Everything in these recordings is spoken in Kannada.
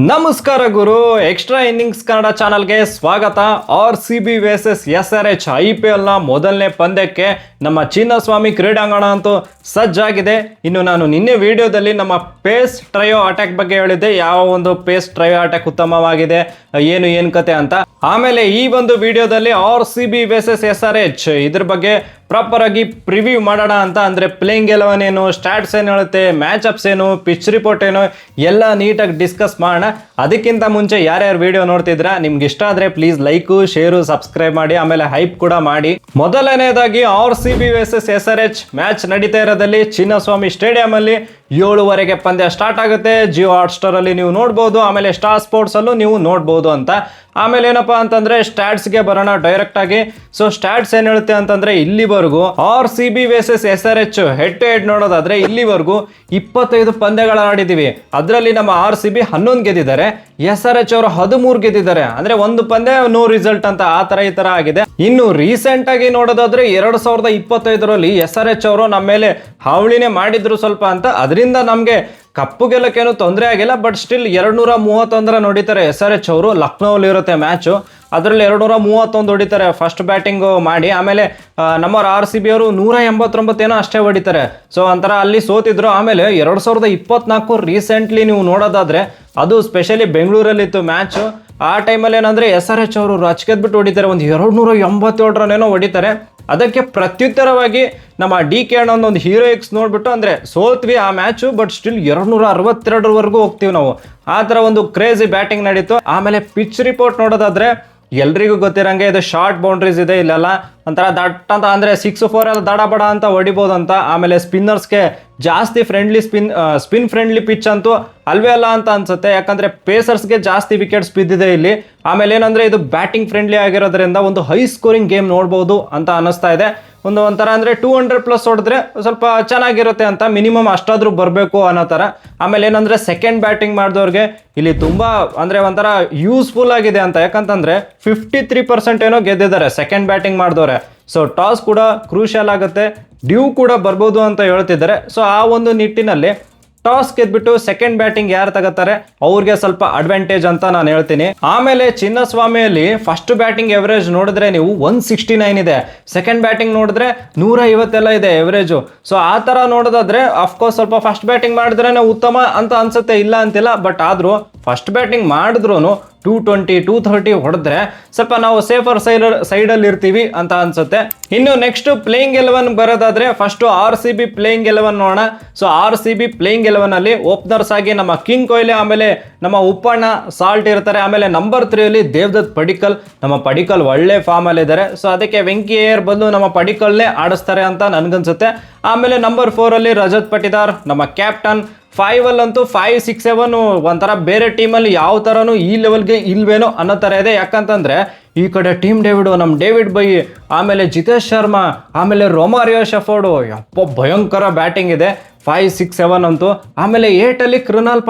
ನಮಸ್ಕಾರ ಗುರು, ಎಕ್ಸ್ಟ್ರಾ ಇನ್ನಿಂಗ್ಸ್ ಕನ್ನಡ ಚಾನಲ್ಗೆ ಸ್ವಾಗತ. RCB ವರ್ಸಸ್ SRH IPL ನ ಮೊದಲನೇ ಪಂದ್ಯಕ್ಕೆ ನಮ್ಮ ಚಿನ್ನಸ್ವಾಮಿ ಕ್ರೀಡಾಂಗಣ ಅಂತೂ ಸಜ್ಜಾಗಿದೆ. ಇನ್ನು ನಾನು ನಿನ್ನೆ ವಿಡಿಯೋದಲ್ಲಿ ನಮ್ಮ ಪೇಸ್ ಟ್ರಯೋ ಅಟ್ಯಾಕ್ ಬಗ್ಗೆ ಹೇಳಿದ್ದೆ, ಯಾವ ಒಂದು ಪೇಸ್ ಟ್ರಯೋ ಅಟ್ಯಾಕ್ ಉತ್ತಮವಾಗಿದೆ, ಏನು ಕತೆ ಅಂತ. ಆಮೇಲೆ ಈ ಒಂದು ವಿಡಿಯೋದಲ್ಲಿ RCB ವರ್ಸಸ್ SRH ಇದ್ರ ಬಗ್ಗೆ ಪ್ರಾಪರ್ ಆಗಿ ಪ್ರಿವ್ಯೂ ಮಾಡೋಣ ಅಂತ. ಅಂದ್ರೆ ಪ್ಲೇಯಿಂಗ್ 11 ಏನು, ಸ್ಟಾಟ್ಸ್ ಏನು ಹೇಳುತ್ತೆ, ಮ್ಯಾಚ್ ಅಪ್ಸ್ ಏನು, ಪಿಚ್ ರಿಪೋರ್ಟ್ ಏನು, ಎಲ್ಲ ನೀಟಾಗಿ ಡಿಸ್ಕಸ್ ಮಾಡೋಣ. ಅದಕ್ಕಿಂತ ಮುಂಚೆ ಯಾರ್ಯಾರು ವಿಡಿಯೋ ನೋಡ್ತಿದ್ರ ನಿಮ್ಗೆ ಇಷ್ಟ ಆದ್ರೆ ಪ್ಲೀಸ್ ಲೈಕು, ಶೇರು, ಸಬ್ಸ್ಕ್ರೈಬ್ ಮಾಡಿ, ಆಮೇಲೆ ಹೈಪ್ ಕೂಡ ಮಾಡಿ. ಮೊದಲನೇದಾಗಿ RCB ವರ್ಸಸ್ SRH ಮ್ಯಾಚ್ ನಡೀತಾ ಇರೋದಲ್ಲಿ ಚಿನ್ನಸ್ವಾಮಿ ಸ್ಟೇಡಿಯಂ ಅಲ್ಲಿ 7:15 ಪಂದ್ಯ ಸ್ಟಾರ್ಟ್ ಆಗುತ್ತೆ. ಜಿಯೋ ಹಾಟ್ ಸ್ಟಾರ್ ಅಲ್ಲಿ ನೀವು ನೋಡ್ಬೋದು, ಆಮೇಲೆ ಸ್ಟಾರ್ ಸ್ಪೋರ್ಟ್ಸ್ ಅಲ್ಲೂ ನೀವು ನೋಡ್ಬೋದು ಅಂತ. ಆಮೇಲೆ ಏನಪ್ಪಾ ಅಂತಂದ್ರೆ ಸ್ಟ್ಯಾಟ್ಸ್ಗೆ ಬರೋಣ ಡೈರೆಕ್ಟ್ ಆಗಿ. ಸೊ ಸ್ಟ್ಯಾಟ್ಸ್ ಏನ್ ಹೇಳುತ್ತೆ ಅಂತಂದ್ರೆ ಇಲ್ಲಿವರೆಗೂ RCB versus SRH head to head ನೋಡೋದಾದ್ರೆ ಇಲ್ಲಿವರೆಗೂ 25 ಪಂದ್ಯಗಳ ಆಡಿದೀವಿ. ಅದರಲ್ಲಿ ನಮ್ಮ RCB 11 ಗೆದ್ದಿದ್ದಾರೆ, SRH ಅವರು 13 ಗೆದ್ದಿದ್ದಾರೆ. ಅಂದ್ರೆ ಒಂದು ಪಂದ್ಯ ನೋ ರಿಸಲ್ಟ್ ಅಂತ ಆ ತರ ಆಗಿದೆ. ಇನ್ನು ರೀಸೆಂಟ್ ಆಗಿ ನೋಡೋದಾದ್ರೆ 2025ರಲ್ಲಿ SRH ಅವರು ನಮ್ಮ ಮೇಲೆ ಹಾವಳಿನೇ ಮಾಡಿದ್ರು ಸ್ವಲ್ಪ ಅಂತ. ಅದರಿಂದ ನಮ್ಗೆ ಕಪ್ಪು ಗೆಲ್ಲಕ್ಕೇನು ತೊಂದರೆ ಆಗಿಲ್ಲ, ಬಟ್ ಸ್ಟಿಲ್ 231 ಹೊಡಿತಾರೆ SRH ಅವರು. ಲಕ್ನೋಲ್ಲಿ ಇರುತ್ತೆ ಮ್ಯಾಚು, ಅದರಲ್ಲಿ 231 ಹೊಡಿತಾರೆ ಫಸ್ಟ್ ಬ್ಯಾಟಿಂಗ್ ಮಾಡಿ. ಆಮೇಲೆ ನಮ್ಮವ್ರ RCB ಅವರು 189 ಏನೋ ಅಷ್ಟೇ ಹೊಡಿತಾರೆ. ಸೊ ಒಂಥರ ಅಲ್ಲಿ ಸೋತಿದ್ರು. ಆಮೇಲೆ 2024 ರೀಸೆಂಟ್ಲಿ ನೀವು ನೋಡೋದಾದ್ರೆ ಅದು ಸ್ಪೆಷಲಿ ಬೆಂಗಳೂರಲ್ಲಿತ್ತು ಮ್ಯಾಚು. ಆ ಟೈಮಲ್ಲಿ ಏನಂದ್ರೆ SRH ಅವರು ರಚ್ಗೆದ್ಬಿಟ್ಟು ಹೊಡಿತಾರೆ, ಒಂದು 287 ರನ್ನೇನೋ ಹೊಡಿತಾರೆ. ಅದಕ್ಕೆ ಪ್ರತ್ಯುತ್ತರವಾಗಿ ನಮ್ಮ DK ಅಣ್ಣ ಒಂದು ಹೀರೋಯಿಕ್ಸ್ ನೋಡ್ಬಿಟ್ಟು ಅಂದ್ರೆ ಸೋತ್ವಿ ಆ ಮ್ಯಾಚು, ಬಟ್ ಸ್ಟಿಲ್ 262ವರೆಗೂ ಹೋಗ್ತೀವಿ ನಾವು. ಆ ಥರ ಒಂದು ಕ್ರೇಜಿ ಬ್ಯಾಟಿಂಗ್ ನಡೀತು. ಆಮೇಲೆ ಪಿಚ್ ರಿಪೋರ್ಟ್ ನೋಡೋದಾದ್ರೆ ಎಲ್ರಿಗೂ ಗೊತ್ತಿರಂಗೆ ಇದು ಶಾರ್ಟ್ ಬೌಂಡ್ರೀಸ್ ಇದೆ ಇಲ್ಲೆಲ್ಲ. ಒಂಥರ ದಟ್ ಅಂತ ಅಂದ್ರೆ 6-4 ಎಲ್ಲ ದಡ ಬಡ ಅಂತ ಹೊಡಿಬೋದು ಅಂತ. ಆಮೇಲೆ ಸ್ಪಿನ್ನರ್ಸ್ಗೆ ಜಾಸ್ತಿ ಸ್ಪಿನ್ ಫ್ರೆಂಡ್ಲಿ ಪಿಚ್ ಅಂತೂ ಅಲ್ವೇ ಅಲ್ಲ ಅಂತ ಅನ್ಸುತ್ತೆ, ಯಾಕಂದ್ರೆ ಪೇಸರ್ಸ್ಗೆ ಜಾಸ್ತಿ ವಿಕೆಟ್ಸ್ ಬಿದ್ದಿದೆ ಇಲ್ಲಿ. ಆಮೇಲೆ ಏನಂದ್ರೆ ಇದು ಬ್ಯಾಟಿಂಗ್ ಫ್ರೆಂಡ್ಲಿ ಆಗಿರೋದ್ರಿಂದ ಒಂದು ಹೈ ಸ್ಕೋರಿಂಗ್ ಗೇಮ್ ನೋಡ್ಬೋದು ಅಂತ ಅನಿಸ್ತಾ ಇದೆ. ಒಂಥರ ಅಂದ್ರೆ 200+ ಹೊಡೆದ್ರೆ ಸ್ವಲ್ಪ ಚೆನ್ನಾಗಿರುತ್ತೆ ಅಂತ, ಮಿನಿಮಮ್ ಅಷ್ಟಾದ್ರೂ ಬರಬೇಕು ಅನ್ನೋ ಥರ. ಆಮೇಲೆ ಏನಂದ್ರೆ ಸೆಕೆಂಡ್ ಬ್ಯಾಟಿಂಗ್ ಮಾಡಿದವ್ರಿಗೆ ಇಲ್ಲಿ ತುಂಬಾ ಅಂದ್ರೆ ಒಂಥರ ಯೂಸ್ಫುಲ್ ಆಗಿದೆ ಅಂತ, ಯಾಕಂತಂದ್ರೆ 53% ಏನೋ ಗೆದ್ದಿದ್ದಾರೆ ಸೆಕೆಂಡ್ ಬ್ಯಾಟಿಂಗ್ ಮಾಡಿದವ್ರೆ. ಸೊ ಟಾಸ್ ಕೂಡ ಕ್ರೂಷಿಯಲ್ ಆಗುತ್ತೆ, ಡ್ಯೂ ಕೂಡ ಬರ್ಬೋದು ಅಂತ ಹೇಳ್ತಿದ್ದಾರೆ. ಸೊ ಆ ಒಂದು ನಿಟ್ಟಿನಲ್ಲಿ ಟಾಸ್ ಗೆದ್ಬಿಟ್ಟು ಸೆಕೆಂಡ್ ಬ್ಯಾಟಿಂಗ್ ಯಾರು ತಗೋತಾರೆ ಅವ್ರಿಗೆ ಸ್ವಲ್ಪ ಅಡ್ವಾಂಟೇಜ್ ಅಂತ ನಾನು ಹೇಳ್ತೀನಿ. ಆಮೇಲೆ ಚಿನ್ನಸ್ವಾಮಿಯಲ್ಲಿ ಫಸ್ಟ್ ಬ್ಯಾಟಿಂಗ್ ಎವರೇಜ್ ನೋಡಿದ್ರೆ ನೀವು 169 ಇದೆ, ಸೆಕೆಂಡ್ ಬ್ಯಾಟಿಂಗ್ ನೋಡಿದ್ರೆ 150 ಇದೆ ಎವರೇಜು. ಸೊ ಆ ತರ ನೋಡೋದಾದ್ರೆ ಅಫ್ಕೋರ್ಸ್ ಸ್ವಲ್ಪ ಫಸ್ಟ್ ಬ್ಯಾಟಿಂಗ್ ಮಾಡಿದ್ರೆ ಉತ್ತಮ ಅಂತ ಅನ್ಸುತ್ತೆ, ಇಲ್ಲ ಅಂತಿಲ್ಲ. ಬಟ್ ಆದ್ರೂ ಫಸ್ಟ್ ಬ್ಯಾಟಿಂಗ್ ಮಾಡಿದ್ರು 220 230 ಹೊಡೆದ್ರೆ ಸ್ವಲ್ಪ ನಾವು ಸೇಫರ್ ಸೈಡಲ್ಲಿ ಇರ್ತೀವಿ ಅಂತ ಅನ್ಸುತ್ತೆ. ಇನ್ನು ನೆಕ್ಸ್ಟ್ ಪ್ಲೇಯಿಂಗ್ 11 ಬರೋದಾದ್ರೆ ಫಸ್ಟ್ RCB ಪ್ಲೇಯಿಂಗ್ 11 ನೋಡೋಣ. ಸೊ RCB ಪ್ಲೇಯಿಂಗ್ 11 ಅಲ್ಲಿ ಓಪನರ್ಸ್ ಆಗಿ ನಮ್ಮ ಕಿಂಗ್ ಕೊಹ್ಲಿ, ಆಮೇಲೆ ನಮ್ಮ ಉಪ್ಪಣ್ಣ ಸಾಲ್ಟ್ ಇರ್ತಾರೆ. ಆಮೇಲೆ ನಂಬರ್ 3 ಅಲ್ಲಿ ದೇವದತ್ ಪಡಿಕ್ಕಲ್. ನಮ್ಮ ಪಡಿಕ್ಕಲ್ ಒಳ್ಳೆ ಫಾರ್ಮ್ ಅಲ್ಲಿ ಇದ್ದಾರೆ, ಸೊ ಅದಕ್ಕೆ ವೆಂಕಿ ಅಯ್ಯರ್ ಬದಲು ನಮ್ಮ ಪಡಿಕ್ಕಲ್ನೇ ಆಡಿಸ್ತಾರೆ ಅಂತ ನನ್ಗನ್ಸುತ್ತೆ. ಆಮೇಲೆ ನಂಬರ್ 4 ಅಲ್ಲಿ ರಜತ್ ಪಟಿದಾರ್ ನಮ್ಮ ಕ್ಯಾಪ್ಟನ್. 5 ಅಲ್ಲಂತೂ 5, 6, 7 ಒಂಥರ ಬೇರೆ ಟೀಮಲ್ಲಿ ಯಾವ ಥರನೂ ಈ ಲೆವೆಲ್ಗೆ ಇಲ್ವೇನೋ ಅನ್ನೋ ಥರ ಇದೆ. ಯಾಕಂತಂದ್ರೆ ಈ ಕಡೆ ಟೀಮ್ ಡೇವಿಡ್, ನಮ್ಮ ಡೇವಿಡ್ ಬೈ, ಆಮೇಲೆ ಜಿತೇಶ್ ಶರ್ಮಾ, ಆಮೇಲೆ ರೊಮಾರಿಯೋ ಶೆಫರ್ಡು, ಯಪ್ಪ ಭಯಂಕರ ಬ್ಯಾಟಿಂಗ್ ಇದೆ 5, 6, 7 ಅಂತೂ. ಆಮೇಲೆ 8 ಅಲ್ಲಿ ಕೃಣಾಲ್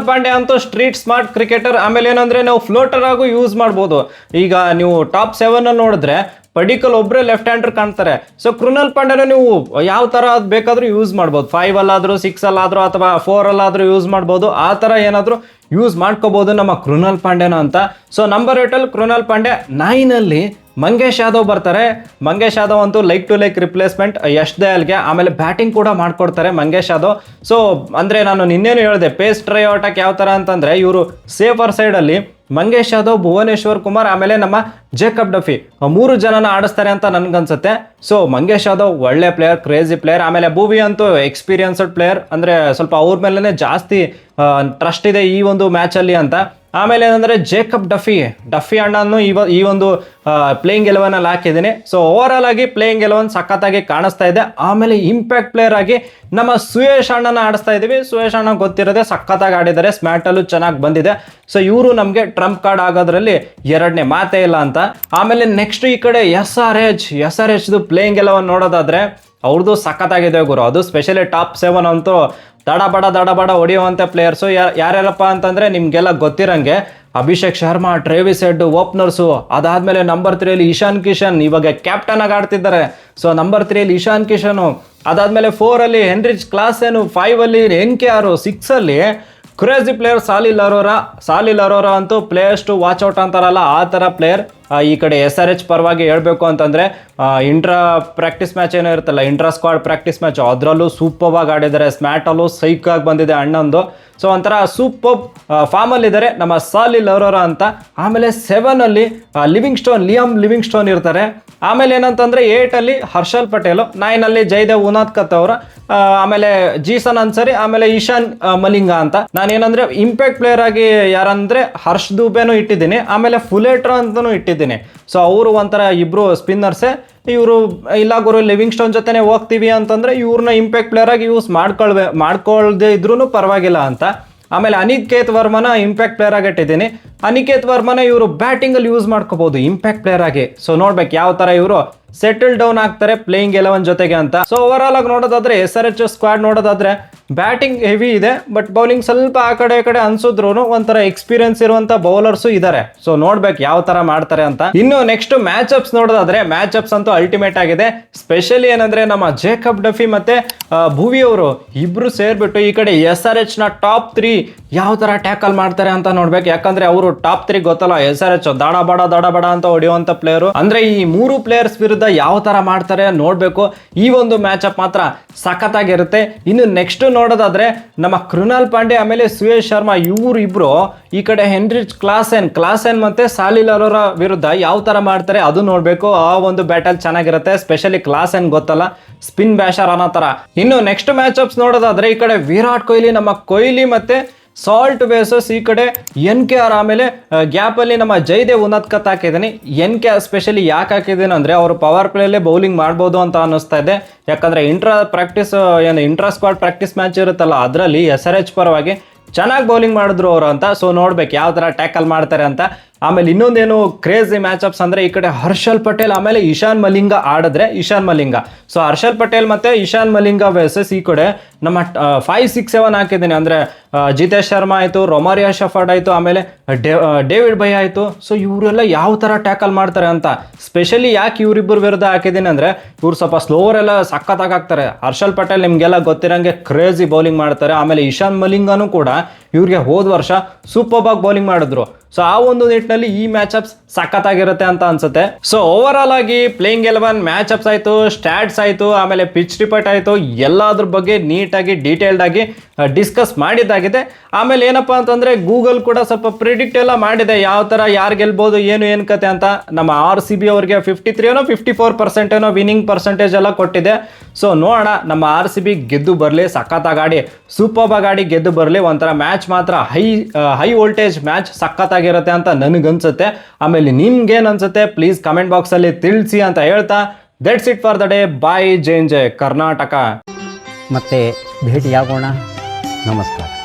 ಪಾಂಡ್ಯ ಅಂತೂ ಸ್ಟ್ರೀಟ್ ಸ್ಮಾರ್ಟ್ ಕ್ರಿಕೆಟರ್. ಆಮೇಲೆ ಏನಂದ್ರೆ ನಾವು ಫ್ಲೋಟರ್ ಆಗು ಯೂಸ್ ಮಾಡ್ಬೋದು. ಈಗ ನೀವು ಟಾಪ್ 7 ಅಲ್ಲಿ ನೋಡಿದ್ರೆ ಪಡಿಕಲ್ ಒಬ್ಬರೇ ಲೆಫ್ಟ್ ಹ್ಯಾಂಡರ್ ಕಾಣ್ತಾರೆ. ಸೊ ಕೃಣಾಲ್ ಪಾಂಡ್ಯನ ನೀವು ಯಾವ ಥರ ಬೇಕಾದರೂ ಯೂಸ್ ಮಾಡ್ಬೋದು, 5 ಅಲ್ಲಾದರೂ 6 ಅಲ್ಲಾದರೂ ಅಥವಾ 4 ಅಲ್ಲಾದರೂ ಯೂಸ್ ಮಾಡ್ಬೋದು. ಆ ಥರ ಏನಾದರೂ ಯೂಸ್ ಮಾಡ್ಕೋಬೋದು ನಮ್ಮ ಕೃಣಾಲ್ ಪಾಂಡ್ಯನ ಅಂತ. ಸೊ ನಂಬರ್ 8 ಅಲ್ಲಿ ಕೃಣಾಲ್ ಪಾಂಡ್ಯ. 9 ಅಲ್ಲಿ ಮಂಗೇಶ್ ಯಾದವ್ ಬರ್ತಾರೆ. ಮಂಗೇಶ್ ಯಾದವ್ ಅಂತೂ like to like replacement Yash ದಯಾಲ್ಗೆ. ಆಮೇಲೆ ಬ್ಯಾಟಿಂಗ್ ಕೂಡ ಮಾಡ್ಕೊಡ್ತಾರೆ ಮಂಗೇಶ್ ಯಾದವ್. ಸೊ ಅಂದ್ರೆ ನಾನು ನಿನ್ನೇನು ಹೇಳಿದೆ ಪೇಸ್ ಟ್ರಯೋ ಅಟ್ಯಾಕ್ ಯಾವ ಥರ ಅಂತಂದ್ರೆ ಇವರು ಸೇಫರ್ ಸೈಡಲ್ಲಿ ಮಂಗೇಶ್ ಯಾದವ್, ಭುವನೇಶ್ವರ್ ಕುಮಾರ್, ಆಮೇಲೆ ನಮ್ಮ ಜೇಕಬ್ ಡಫಿ 3 ಜನನ ಆಡಿಸ್ತಾರೆ ಅಂತ ನನ್ಗನ್ಸುತ್ತೆ. ಸೊ ಮಂಗೇಶ್ ಯಾದವ್ ಒಳ್ಳೆ ಪ್ಲೇಯರ್, ಕ್ರೇಜಿ ಪ್ಲೇಯರ್. ಆಮೇಲೆ ಭೂವಿ ಅಂತೂ ಎಕ್ಸ್ಪೀರಿಯನ್ಸ್ಡ್ ಪ್ಲೇಯರ್, ಅಂದ್ರೆ ಸ್ವಲ್ಪ ಅವ್ರ ಮೇಲೇ ಜಾಸ್ತಿ ಟ್ರಸ್ಟ್ ಇದೆ ಈ ಒಂದು ಮ್ಯಾಚಲ್ಲಿ ಅಂತ. ಆಮೇಲೆ ಏನಂದ್ರೆ ಜೇಕಬ್ ಡಫಿ ಅಣ್ಣನ್ನು ಈ ಒಂದು ಪ್ಲೇಯಿಂಗ್ 11 ಅಲ್ಲಿ ಹಾಕಿದ್ದೀನಿ. ಸೊ ಓವರ್ ಆಲ್ ಆಗಿ ಪ್ಲೇಯಿಂಗ್ 11 ಸಖತ್ತಾಗಿ ಕಾಣಿಸ್ತಾ ಇದೆ. ಆಮೇಲೆ ಇಂಪ್ಯಾಕ್ಟ್ ಪ್ಲೇಯರ್ ಆಗಿ ನಮ್ಮ ಸುಯೇಶ್ ಅಣ್ಣನ ಆಡಿಸ್ತಾ ಇದೀವಿ. ಸುಯೇಶ್ ಅಣ್ಣ ಗೊತ್ತಿರೋದೆ ಸಖತ್ತಾಗಿ ಆಡಿದ್ದಾರೆ, ಸ್ಮ್ಯಾಟಲ್ಲೂ ಚೆನ್ನಾಗಿ ಬಂದಿದೆ. ಸೊ ಇವರು ನಮಗೆ ಟ್ರಂಪ್ ಕಾರ್ಡ್ ಆಗೋದ್ರಲ್ಲಿ ಎರಡನೇ ಮಾತೇ ಇಲ್ಲ ಅಂತ. ಆಮೇಲೆ ನೆಕ್ಸ್ಟ್ ಈ ಕಡೆ SRH ಪ್ಲೇಯಿಂಗ್ 11 ನೋಡೋದಾದ್ರೆ ಅವ್ರದ್ದು ಸಖತ್ತಾಗಿದೆ ಗುರು. ಅದು ಸ್ಪೆಷಲಿ ಟಾಪ್ 7 ಅಂತೂ ದಡಬಡ ಹೊಡೆಯುವಂಥ ಪ್ಲೇಯರ್ಸು ಯಾರ್ಯಾರಪ್ಪ ಅಂತಂದ್ರೆ ನಿಮ್ಗೆಲ್ಲ ಗೊತ್ತಿರಂಗೆ ಅಭಿಷೇಕ್ ಶರ್ಮಾ, ಟ್ರೇವಿಸ್ ಹೆಡ್ ಓಪನರ್ಸು. ಅದಾದ್ಮೇಲೆ ನಂಬರ್ 3 ಅಲ್ಲಿ ಇಶಾನ್ ಕಿಶನ್, ಇವಾಗ ಕ್ಯಾಪ್ಟನ್ ಆಗಿ ಆಡ್ತಿದ್ದಾರೆ. ಸೊ ನಂಬರ್ 3 ಅಲ್ಲಿ ಇಶಾನ್ ಕಿಶನ್. ಅದಾದ್ಮೇಲೆ 4 ಅಲ್ಲಿ ಹೆನ್ರಿಚ್ ಕ್ಲಾಸೆನು, 5 ಅಲ್ಲಿ NKR, 6 ಅಲ್ಲಿ ಕ್ರೇಜಿ ಪ್ಲೇಯರ್ ಸಾಲಿಲ್ ಅರೋರಾ ಅಂತೂ ಪ್ಲೇಯರ್ಸ್ ಟು ವಾಚ್ ಔಟ್ ಅಂತಾರಲ್ಲ ಆ ಥರ ಪ್ಲೇಯರ್. ಈ ಕಡೆ SRH ಪರವಾಗಿ ಹೇಳಬೇಕು ಅಂತಂದರೆ ಇಂಟ್ರಾ ಪ್ರಾಕ್ಟೀಸ್ ಮ್ಯಾಚ್ ಏನೋ ಇರುತ್ತಲ್ಲ, ಇಂಟ್ರಾ ಸ್ಕ್ವಾಡ್ ಪ್ರಾಕ್ಟೀಸ್ ಮ್ಯಾಚ್, ಅದರಲ್ಲೂ ಸೂಪರ್ವಾಗಿ ಆಡಿದ್ದಾರೆ. ಸ್ಮ್ಯಾಟಲ್ಲೂ ಸೈಕಾಗಿ ಬಂದಿದೆ ಅಣ್ಣಂದು. ಸೊ ಒಂಥರ ಸೂಪರ್ ಫಾರ್ಮಲ್ಲಿದ್ದಾರೆ ನಮ್ಮ ಸಾಲಿಲ್ ಅರೋರಾ ಅಂತ. ಆಮೇಲೆ 7 ಲಿಯಾಮ್ ಲಿವಿಂಗ್ ಸ್ಟೋನ್ ಇರ್ತಾರೆ. ಆಮೇಲೆ ಏನಂತಂದರೆ 8 ಹರ್ಷಲ್ ಪಟೇಲು, 9 ಜೈದೇವ್ ಉನಾದ್ಕತ್ ಅವರು, ಆಮೇಲೆ ಜೀಸನ್ ಅನ್ಸರಿ, ಆಮೇಲೆ ಇಶಾನ್ ಮಲಿಂಗ ಅಂತ. ನಾನೇನಂದ್ರೆ ಇಂಪ್ಯಾಕ್ಟ್ ಪ್ಲೇಯರ್ ಆಗಿ ಯಾರಂದ್ರೆ ಹರ್ಷ್ ದೂಬೆನೂ ಇಟ್ಟಿದ್ದೀನಿ, ಆಮೇಲೆ ಫುಲೇಟ್ರಾ ಅಂತಲೂ ಇಟ್ಟಿದ್ದೀನಿ. ಸೊ ಅವರು ಒಂಥರ ಇಬ್ರು ಸ್ಪಿನ್ನರ್ಸೇ. ಇವರು ಇಲ್ಲ ಗುರು ಲಿವಿಂಗ್ ಸ್ಟೋನ್ ಜೊತೆನೆ ಹೋಗ್ತೀವಿ ಅಂತಂದ್ರೆ ಇವ್ರನ್ನ ಇಂಪ್ಯಾಕ್ಟ್ ಪ್ಲೇಯರ್ ಆಗಿ ಯೂಸ್ ಮಾಡ್ಕೊಳ್ದೆ ಇದ್ರೂ ಪರವಾಗಿಲ್ಲ ಅಂತ. ಆಮೇಲೆ ಅನಿಕೇತ್ ವರ್ಮನ ಇಂಪ್ಯಾಕ್ಟ್ ಪ್ಲೇಯರ್ ಆಗಿ ಇಟ್ಟಿದ್ದೀನಿ. ಅನಿಕೇತ್ ವರ್ಮನ ಇವರು ಬ್ಯಾಟಿಂಗಲ್ಲಿ ಯೂಸ್ ಮಾಡ್ಕೋಬಹುದು ಇಂಪ್ಯಾಕ್ಟ್ ಪ್ಲೇಯರ್ ಆಗಿ. ಸೊ ನೋಡ್ಬೇಕು ಯಾವ ತರ ಇವರು ಸೆಟಲ್ ಡೌನ್ ಆಗ್ತಾರೆ ಪ್ಲೇಯಿಂಗ್ 11 ಜೊತೆಗೆ ಅಂತ. ಸೊ ಓವರ್ ಆಗಿ ನೋಡೋದಾದ್ರೆ SRH ಸ್ಕ್ವಾಡ್ ನೋಡೋದಾದ್ರೆ ಬ್ಯಾಟಿಂಗ್ ಹೆವಿ ಇದೆ, ಬಟ್ ಬೌಲಿಂಗ್ ಸ್ವಲ್ಪ ಆ ಕಡೆ ಈ ಕಡೆ ಅನ್ಸಿದ್ರು ಒಂಥರ ಎಕ್ಸ್ಪೀರಿಯನ್ಸ್ ಇರುವಂತ ಬೌಲರ್ಸು ಇದ್ದಾರೆ. ಸೊ ನೋಡ್ಬೇಕು ಯಾವ ತರ ಮಾಡ್ತಾರೆ ಅಂತ. ಇನ್ನು ನೆಕ್ಸ್ಟ್ ಮ್ಯಾಚ್ ಅಪ್ಸ್ ನೋಡೋದಾದ್ರೆ ಮ್ಯಾಚ್ ಅಪ್ಸ್ ಅಂತೂ ಅಲ್ಟಿಮೇಟ್ ಆಗಿದೆ. ಸ್ಪೆಷಲಿ ಏನಂದ್ರೆ ನಮ್ಮ ಜೇಕಬ್ ಡಫಿ ಮತ್ತೆ ಭುವಿ ಅವರು ಇಬ್ರು ಸೇರ್ಬಿಟ್ಟು ಈ ಕಡೆ SRH ನ ಟಾಪ್ 3 ಯಾವ ತರ ಟ್ಯಾಕಲ್ ಮಾಡ್ತಾರೆ ಅಂತ ನೋಡ್ಬೇಕು. ಯಾಕಂದ್ರೆ ಅವರು ಟಾಪ್ 3 ಗೊತ್ತಲ್ಲ, SRH ದಡ ಅಂತ ಹೊಡೆಯುವಂತ ಪ್ಲೇಯರ್. ಅಂದ್ರೆ ಈ 3 ಪ್ಲೇಯರ್ಸ್ ವಿರುದ್ಧ ಯಾವ ತರ ಮಾಡ್ತಾರೆ ನೋಡ್ಬೇಕು. ಈ ಒಂದು ಮ್ಯಾಚ್ ಅಪ್ ಮಾತ್ರ ಸಖತ್ತಾಗಿರುತ್ತೆ. ಇನ್ನು ನೆಕ್ಸ್ಟ್ ನೋಡೋದಾದ್ರೆ ನಮ್ಮ ಕೃಣಾಲ್ ಪಾಂಡೆ ಆಮೇಲೆ ಸುಯೇಶ್ ಶರ್ಮಾ ಇವ್ರು ಇಬ್ರು ಈ ಕಡೆ ಹೆನ್ರಿಚ್ ಕ್ಲಾಸೆನ್ ಮತ್ತೆ ಸಾಲಿಲ್ ಅರೋರಾ ವಿರುದ್ಧ ಯಾವ ತರ ಮಾಡ್ತಾರೆ ಅದು ನೋಡ್ಬೇಕು. ಆ ಒಂದು ಬ್ಯಾಟಲ್ ಚೆನ್ನಾಗಿರುತ್ತೆ. ಸ್ಪೆಷಲಿ ಕ್ಲಾಸೆನ್ ಗೊತ್ತಲ್ಲ, ಸ್ಪಿನ್ ಬ್ಯಾಶರ್ ಅನ್ನೋ ತರ. ಇನ್ನು ನೆಕ್ಸ್ಟ್ ಮ್ಯಾಚ್ ಅಪ್ಸ್ ನೋಡೋದಾದ್ರೆ ಈ ಕಡೆ ವಿರಾಟ್ ಕೊಹ್ಲಿ, ನಮ್ಮ ಕೊಹ್ಲಿ ಮತ್ತೆ ಸಾಲ್ಟ್ ಬೇಸಸ್ ಈ ಕಡೆ NKR, ಆಮೇಲೆ ಗ್ಯಾಪಲ್ಲಿ ನಮ್ಮ ಜೈದೇವ್ ಉನಾದ್ಕತ್ ಹಾಕಿದ್ದೀನಿ. NKR ಸ್ಪೆಷಲಿ ಯಾಕೆ ಹಾಕಿದ್ದೀನಿ ಅಂದರೆ ಅವರು ಪವರ್ ಪ್ಲೇಲೇ ಬೌಲಿಂಗ್ ಮಾಡ್ಬೋದು ಅಂತ ಅನ್ನಿಸ್ತಾ ಇದೆ. ಯಾಕಂದರೆ ಇಂಟ್ರಾ ಸ್ಕ್ವಾಡ್ ಪ್ರಾಕ್ಟೀಸ್ ಮ್ಯಾಚ್ ಇರುತ್ತಲ್ಲ ಅದರಲ್ಲಿ SRH ಪರವಾಗಿ ಚೆನ್ನಾಗಿ ಬೌಲಿಂಗ್ ಮಾಡಿದ್ರು ಅವರು ಅಂತ. ಸೊ ನೋಡ್ಬೇಕು ಯಾವ ಥರ ಟ್ಯಾಕಲ್ ಮಾಡ್ತಾರೆ ಅಂತ. ಆಮೇಲೆ ಇನ್ನೊಂದೇನು ಕ್ರೇಜಿ ಮ್ಯಾಚ್ ಅಪ್ಸ್ ಅಂದರೆ ಈ ಕಡೆ ಹರ್ಷಲ್ ಪಟೇಲ್ ಆಮೇಲೆ ಇಶಾನ್ ಮಲಿಂಗ ಆಡಿದ್ರೆ ಸೊ ಹರ್ಷಲ್ ಪಟೇಲ್ ಮತ್ತೆ ಇಶಾನ್ ಮಲಿಂಗ ವರ್ಸಸ್ ಈ ಕಡೆ ನಮ್ಮ 5, 6, 7 ಹಾಕಿದ್ದೀನಿ. ಅಂದರೆ ಜಿತೇಶ್ ಶರ್ಮಾ ಆಯಿತು, ರೊಮಾರಿಯಾ ಶಫರ್ಡ್ ಆಯಿತು, ಆಮೇಲೆ ಡೇವಿಡ್ ಭೈ ಆಯಿತು. ಸೊ ಇವರೆಲ್ಲ ಯಾವ ಥರ ಟ್ಯಾಕಲ್ ಮಾಡ್ತಾರೆ ಅಂತ. ಸ್ಪೆಷಲಿ ಯಾಕೆ ಇವರಿಬ್ಬರು ವಿರುದ್ಧ ಹಾಕಿದ್ದೀನಿ ಅಂದರೆ ಇವ್ರು ಸ್ವಲ್ಪ ಸ್ಲೋವರ್ ಎಲ್ಲ ಸಖತ್ತಾಗಿ ಆಗ್ತಾರೆ. ಹರ್ಷಲ್ ಪಟೇಲ್ ನಿಮಗೆಲ್ಲ ಗೊತ್ತಿರಂಗೆ ಕ್ರೇಜಿ ಬೌಲಿಂಗ್ ಮಾಡ್ತಾರೆ. ಆಮೇಲೆ ಇಶಾನ್ ಮಲಿಂಗನೂ ಕೂಡ ಇವ್ರಿಗೆ ಹೋದ ವರ್ಷ ಸೂಪರ್ ಆಗಿ ಬೌಲಿಂಗ್ ಮಾಡಿದ್ರು. ಸೊ ಆ ಒಂದು ನಿಟ್ಟಿನಲ್ಲಿ ಈ ಮ್ಯಾಚ್ ಅಪ್ಸ್ ಸಖತ್ತಾಗಿರುತ್ತೆ ಅಂತ ಅನ್ಸುತ್ತೆ. ಸೊ ಓವರ್ ಆಲ್ ಆಗಿ ಪ್ಲೇಯಿಂಗ್ 11 ಮ್ಯಾಚ್ ಅಪ್ಸ್ ಆಯಿತು, ಸ್ಟ್ಯಾಟ್ಸ್ ಆಯಿತು, ಆಮೇಲೆ ಪಿಚ್ ರಿಪೋರ್ಟ್ ಆಯಿತು, ಎಲ್ಲದ್ರ ಬಗ್ಗೆ ನೀಟಾಗಿ ಡೀಟೇಲ್ಡ್ ಆಗಿ ಡಿಸ್ಕಸ್ ಮಾಡಿದ್ದಾಗಿದೆ. ಆಮೇಲೆ ಏನಪ್ಪಾ ಅಂತಂದ್ರೆ ಗೂಗಲ್ ಕೂಡ ಸ್ವಲ್ಪ ಪ್ರಿಡಿಕ್ಟ್ ಎಲ್ಲ ಮಾಡಿದೆ ಯಾವ ಥರ ಯಾರು ಗೆಲ್ಬೋದು ಏನು ಕತೆ ಅಂತ. ನಮ್ಮ RCB ಅವ್ರಿಗೆ 54% ವಿನ್ನಿಂಗ್ ಪರ್ಸೆಂಟೇಜ್ ಎಲ್ಲ ಕೊಟ್ಟಿದೆ. ಸೊ ನೋಡೋಣ ನಮ್ಮ RCB ಗೆದ್ದು ಬರಲಿ, ಸಖತ್ತಾಗಿ ಸೂಪರ್ ಆಗಿ ಗೆದ್ದು ಬರಲಿ. ಒಂಥರ ಮ್ಯಾಚ್ ಮಾತ್ರ ಹೈ ವೋಲ್ಟೇಜ್ ಮ್ಯಾಚ್ ಸಖತ್ತಾಗಿರುತ್ತೆ ಅಂತ ನನಗನ್ಸುತ್ತೆ. ಆಮೇಲೆ ನಿಮ್ಗೇನು ಅನ್ಸುತ್ತೆ ಪ್ಲೀಸ್ ಕಮೆಂಟ್ ಬಾಕ್ಸಲ್ಲಿ ತಿಳಿಸಿ ಅಂತ ಹೇಳ್ತಾ that's it for the day. Bye. ಜೈ ಕರ್ನಾಟಕ. ಮತ್ತೆ ಭೇಟಿಯಾಗೋಣ. ನಮಸ್ಕಾರ.